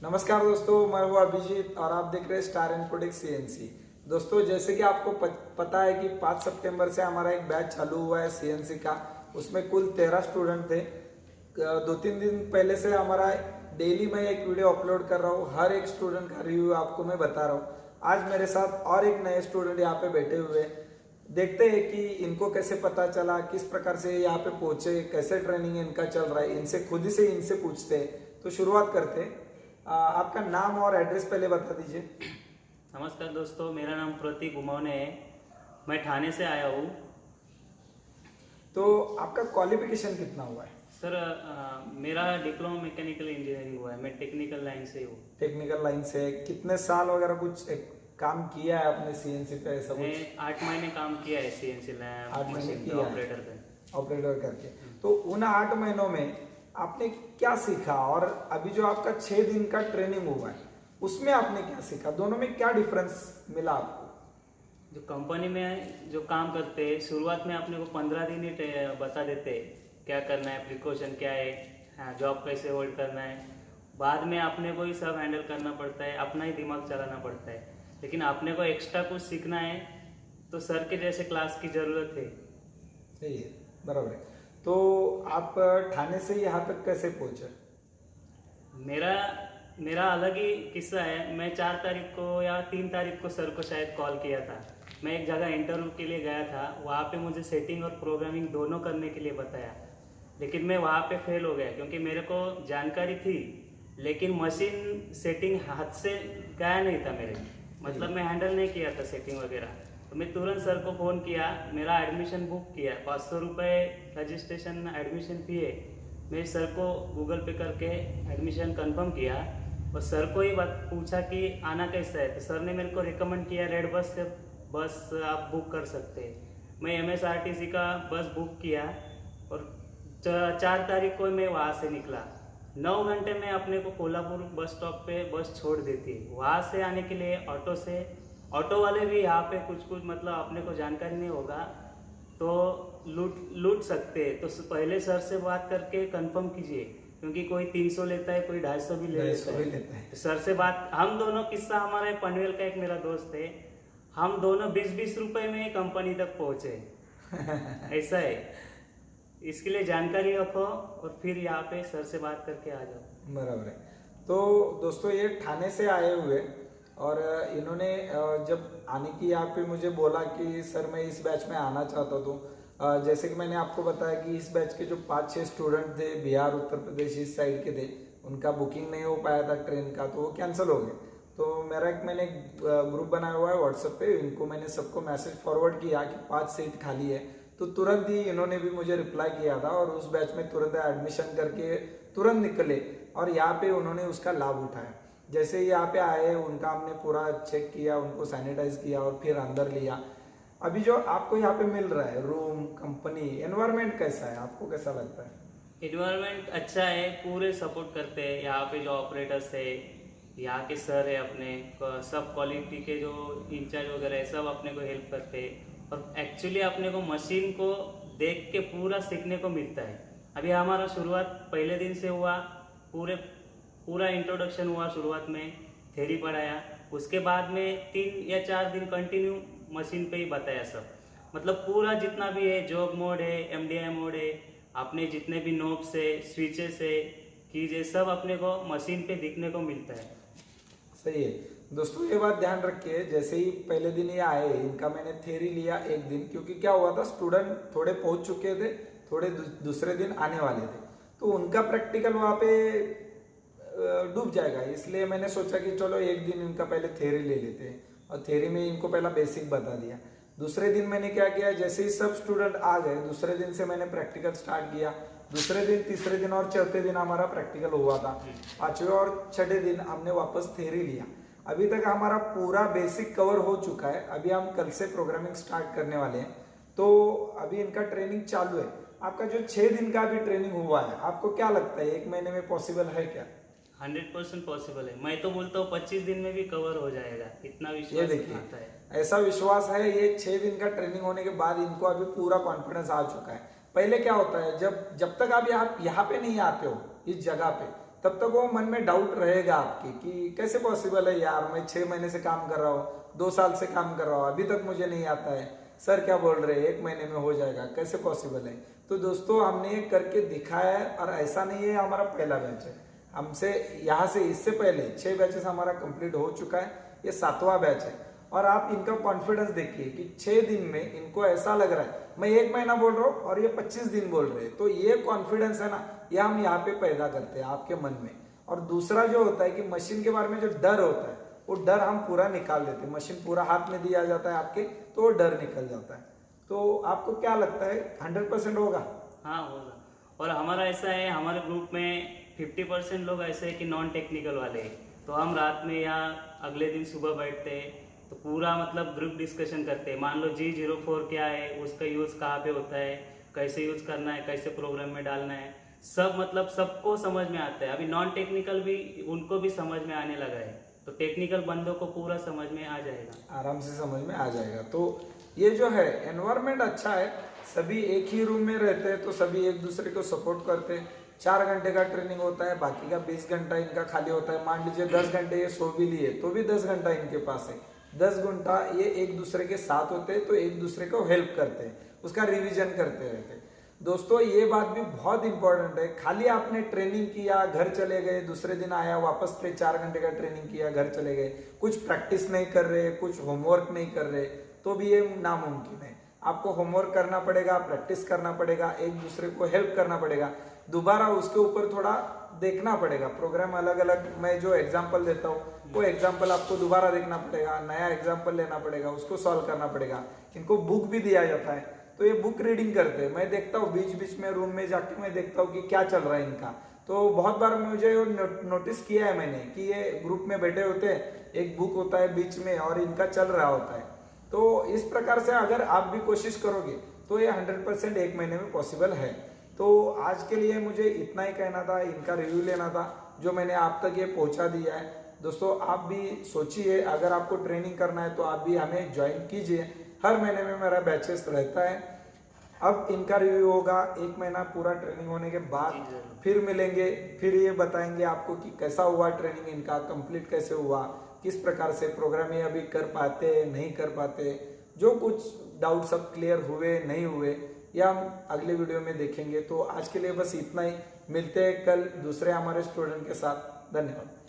नमस्कार दोस्तों, मैं हूं अभिजीत और आप देख रहे हैं स्टार इन्फोटेक्स सीएनसी। दोस्तों, जैसे कि आपको पता है कि 5 सितंबर से हमारा एक बैच चालू हुआ है सीएनसी का। उसमें कुल 13 स्टूडेंट थे। 2-3 दिन पहले से हमारा डेली मैं एक वीडियो अपलोड कर रहा हूँ। हर एक स्टूडेंट का रिव्यू आपको मैं बता रहा हूँ। आज मेरे साथ और एक नए स्टूडेंट यहाँ पे बैठे हुए हैं। देखते हैं कि इनको कैसे पता चला, किस प्रकार से यहाँ पे पहुंचे, कैसे ट्रेनिंग इनका चल रहा है। इनसे खुद ही से इनसे पूछते हैं। तो शुरुआत करते हैं। आपका नाम और एड्रेस पहले बता दीजिए। नमस्कार दोस्तों, मेरा नाम प्रतीक उमौने है। मैं ठाणे से आया हूँ। तो आपका क्वालिफिकेशन कितना हुआ है? सर मेरा डिप्लोमा मैकेनिकल इंजीनियरिंग हुआ है। मैं टेक्निकल लाइन से हूँ। टेक्निकल लाइन से कितने साल वगैरह कुछ काम किया है आपने सीएनसी पे? ऐसा मैं कुछ 8 महीने काम किया है सीएनसी लैब 8 महीने मशीन पे किया ऑपरेटर पे। ऑपरेटर करके। तो उन 8 महीनों में आपने क्या सीखा, और अभी जो आपका 6 दिन का ट्रेनिंग हुआ है उसमें आपने क्या सीखा? दोनों में क्या डिफरेंस मिला आपको? जो कंपनी में जो काम करते हैं, शुरुआत में अपने को 15 दिन ही बता देते हैं क्या करना है, प्रिकॉशन क्या है, हाँ, जॉब कैसे होल्ड करना है। बाद में अपने को ही सब हैंडल करना पड़ता है, अपना ही दिमाग चलाना पड़ता है। लेकिन अपने को एक्स्ट्रा कुछ सीखना है तो सर के जैसे क्लास की ज़रूरत है। सही है, बराबर है। तो आप ठाणे से यहाँ तक कैसे पहुंचे? मेरा अलग ही किस्सा है। मैं 4 तारीख को या 3 तारीख को सर को शायद कॉल किया था। मैं एक जगह इंटरव्यू के लिए गया था। वहाँ पे मुझे सेटिंग और प्रोग्रामिंग दोनों करने के लिए बताया, लेकिन मैं वहाँ पे फेल हो गया क्योंकि मेरे को जानकारी थी लेकिन मशीन सेटिंग हाथ से गया नहीं था मेरे। मतलब मैं हैंडल नहीं किया था सेटिंग वगैरह। तो मैं तुरंत सर को फ़ोन किया, मेरा एडमिशन बुक किया। 500 रुपये रजिस्ट्रेशन एडमिशन फी है। मैं सर को गूगल पे करके एडमिशन कंफर्म किया और सर को ही बात पूछा कि आना कैसा है। तो सर ने मेरे को रिकमेंड किया रेड बस से बस आप बुक कर सकते हैं। मैं MSRTC का बस बुक किया और 4 तारीख को मैं वहाँ से निकला। 9 घंटे में अपने को कोल्हापुर बस स्टॉप पे बस छोड़ देती है। वहाँ से आने के लिए ऑटो वाले भी यहाँ पे कुछ मतलब अपने को जानकारी नहीं होगा तो लूट सकते हैं। तो पहले सर से बात करके कंफर्म कीजिए क्योंकि कोई 300 लेता है, कोई 250 भी लेता है। तो सर से बात, हम दोनों किस्सा हमारे पनवेल का एक मेरा दोस्त है, हम दोनों 20-20 रुपए में कंपनी तक पहुंचे। ऐसा है, इसके लिए जानकारी रखो और फिर यहाँ पे सर से बात करके आ जाओ। बराबर है। तो दोस्तों, ये ठाणे से आए हुए और इन्होंने जब आने की यहाँ पे मुझे बोला कि सर मैं इस बैच में आना चाहता हूँ। जैसे कि मैंने आपको बताया कि इस बैच के जो 5-6 स्टूडेंट थे बिहार उत्तर प्रदेश इस साइड के थे, उनका बुकिंग नहीं हो पाया था ट्रेन का, तो वो कैंसिल हो गए। तो मैंने ग्रुप बनाया हुआ है व्हाट्सएप पे। इनको मैंने सबको मैसेज फॉरवर्ड किया कि 5 सीट खाली है। तो तुरंत ही इन्होंने भी मुझे रिप्लाई किया था और उस बैच में तुरंत एडमिशन करके तुरंत निकले और यहाँ पे उन्होंने उसका लाभ उठाया। जैसे ही यहाँ पे आए उनका हमने पूरा चेक किया, उनको सैनिटाइज किया और फिर अंदर लिया। अभी जो आपको यहाँ पे मिल रहा है रूम, कंपनी, एनवायरनमेंट कैसा है? आपको कैसा लगता है? एनवायरनमेंट अच्छा है, पूरे सपोर्ट करते हैं। यहाँ पे जो ऑपरेटर्स है, यहाँ के सर है अपने, सब क्वालिटी के जो इंचार्ज वगैरह है सब अपने को हेल्प करते हैं। और एक्चुअली अपने को मशीन को देख के पूरा सीखने को मिलता है। अभी हमारा शुरुआत पहले दिन से हुआ, पूरा इंट्रोडक्शन हुआ। शुरुआत में थ्योरी पढ़ाया, उसके बाद में 3 या 4 दिन कंटिन्यू मशीन पे ही बताया सब। मतलब पूरा जितना भी है, जॉब मोड है, MDI मोड है, अपने जितने भी नोब्स है, स्विचेस है, कीज है, सब अपने को मशीन पे दिखने को मिलता है। सही है दोस्तों, ये बात ध्यान रखिए। जैसे ही पहले दिन ये आए, इनका मैंने थ्योरी लिया एक दिन, क्योंकि क्या हुआ था स्टूडेंट थोड़े पहुंच चुके थे, थोड़े दूसरे दिन आने वाले थे, तो उनका प्रैक्टिकल वहाँ पे डूब जाएगा। इसलिए मैंने सोचा कि चलो एक दिन इनका पहले थ्योरी ले लेते हैं और थ्योरी में इनको पहला बेसिक बता दिया। दूसरे दिन मैंने क्या किया, जैसे ही सब स्टूडेंट आ गए दूसरे दिन से मैंने प्रैक्टिकल स्टार्ट किया। दूसरे दिन, तीसरे दिन और चौथे दिन हमारा प्रैक्टिकल हुआ था। 5वें और 6ठे दिन हमने वापस थ्योरी लिया। अभी तक हमारा पूरा बेसिक कवर हो चुका है। अभी हम कल से प्रोग्रामिंग स्टार्ट करने वाले हैं, तो अभी इनका ट्रेनिंग चालू है। आपका जो 6 दिन का भी ट्रेनिंग हुआ है, आपको क्या लगता है 1 महीने में पॉसिबल है क्या? 100% पॉसिबल है। मैं तो बोलता हूँ 25 दिन में भी कवर हो जाएगा, इतना विश्वास ये देखिए, आता है। ऐसा विश्वास है। ये 6 दिन का ट्रेनिंग होने के बाद इनको अभी पूरा कॉन्फिडेंस आ चुका है। पहले क्या होता है, जब तक आप यहाँ पे नहीं आते हो इस जगह पे, तब तक वो मन में डाउट रहेगा आपके कि कैसे पॉसिबल है यार, मैं 6 महीने से काम कर रहा हूँ, 2 साल से काम कर रहा हूँ, अभी तक मुझे नहीं आता है, सर क्या बोल रहे हैं 1 महीने में हो जाएगा, कैसे पॉसिबल है। तो दोस्तों हमने ये करके दिखाया है, और ऐसा नहीं है हमारा पहला बैच है, हमसे यहाँ से इससे पहले 6 बैचेस हमारा कंप्लीट हो चुका है, ये 7वां बैच है। और आप इनका कॉन्फिडेंस देखिए कि 6 दिन में इनको ऐसा लग रहा है मैं 1 महीना बोल रहा हूँ और ये 25 दिन बोल रहे हैं। तो ये कॉन्फिडेंस है ना, ये हम यहाँ पे पैदा करते हैं आपके मन में। और दूसरा जो होता है कि मशीन के बारे में जो डर होता है, वो डर हम पूरा निकाल देते हैं। मशीन पूरा हाथ में दिया जाता है आपके, तो वो डर निकल जाता है। तो आपको क्या लगता है 100% होगा? हाँ होगा। और हमारा ऐसा है, हमारे ग्रुप में 50% लोग ऐसे हैं कि नॉन टेक्निकल वाले हैं। तो हम रात में या अगले दिन सुबह बैठते हैं तो पूरा मतलब ग्रुप डिस्कशन करते हैं। मान लो G04 क्या है, उसका यूज़ कहाँ पे होता है, कैसे यूज़ करना है, कैसे प्रोग्राम में डालना है, सब मतलब सबको समझ में आता है। अभी नॉन टेक्निकल भी उनको भी समझ में आने लगा है, तो टेक्निकल बंदों को पूरा समझ में आ जाएगा, आराम से समझ में आ जाएगा। तो ये जो है एनवायरनमेंट अच्छा है, सभी एक ही रूम में रहते हैं तो सभी एक दूसरे को सपोर्ट करते हैं। 4 घंटे का ट्रेनिंग होता है, बाकी का 20 घंटा इनका खाली होता है। मान लीजिए 10 घंटे ये सो भी लिए तो भी 10 घंटा इनके पास है। 10 घंटा ये एक दूसरे के साथ होते हैं, तो एक दूसरे को हेल्प करते हैं, उसका रिवीजन करते रहते हैं। दोस्तों ये बात भी बहुत इंपॉर्टेंट है, खाली आपने ट्रेनिंग किया घर चले गए, दूसरे दिन आया वापस फिर 4 घंटे का ट्रेनिंग किया घर चले गए, कुछ प्रैक्टिस नहीं कर रहे, कुछ होमवर्क नहीं कर रहे, तो भी ये नामुमकिन है। आपको होमवर्क करना पड़ेगा, प्रैक्टिस करना पड़ेगा, एक दूसरे को हेल्प करना पड़ेगा, दोबारा उसके ऊपर थोड़ा देखना पड़ेगा। प्रोग्राम अलग अलग मैं जो एग्जाम्पल देता हूँ वो एग्जाम्पल आपको दोबारा देखना पड़ेगा, नया एग्जाम्पल लेना पड़ेगा, उसको सॉल्व करना पड़ेगा। इनको बुक भी दिया जाता है, तो ये बुक रीडिंग करते हैं। मैं देखता हूँ बीच बीच में रूम में जाके मैं देखता हूँ कि क्या चल रहा है इनका। तो बहुत बार मुझे नोटिस किया है मैंने कि ये ग्रुप में बैठे होते हैं, एक बुक होता है बीच में और इनका चल रहा होता है। तो इस प्रकार से अगर आप भी कोशिश करोगे तो ये 100% 1 महीने में पॉसिबल है। तो आज के लिए मुझे इतना ही कहना था, इनका रिव्यू लेना था जो मैंने आप तक ये पहुंचा दिया है। दोस्तों आप भी सोचिए, अगर आपको ट्रेनिंग करना है तो आप भी हमें ज्वाइन कीजिए। हर महीने में मेरा बैचेस रहता है। अब इनका रिव्यू होगा 1 महीना पूरा ट्रेनिंग होने के बाद, फिर मिलेंगे, फिर ये बताएंगे आपको कि कैसा हुआ ट्रेनिंग इनका, कंप्लीट कैसे हुआ, किस प्रकार से प्रोग्राम ये अभी कर पाते नहीं कर पाते, जो कुछ डाउट सब क्लियर हुए नहीं हुए, या हम अगले वीडियो में देखेंगे। तो आज के लिए बस इतना ही, मिलते हैं कल दूसरे हमारे स्टूडेंट के साथ। धन्यवाद।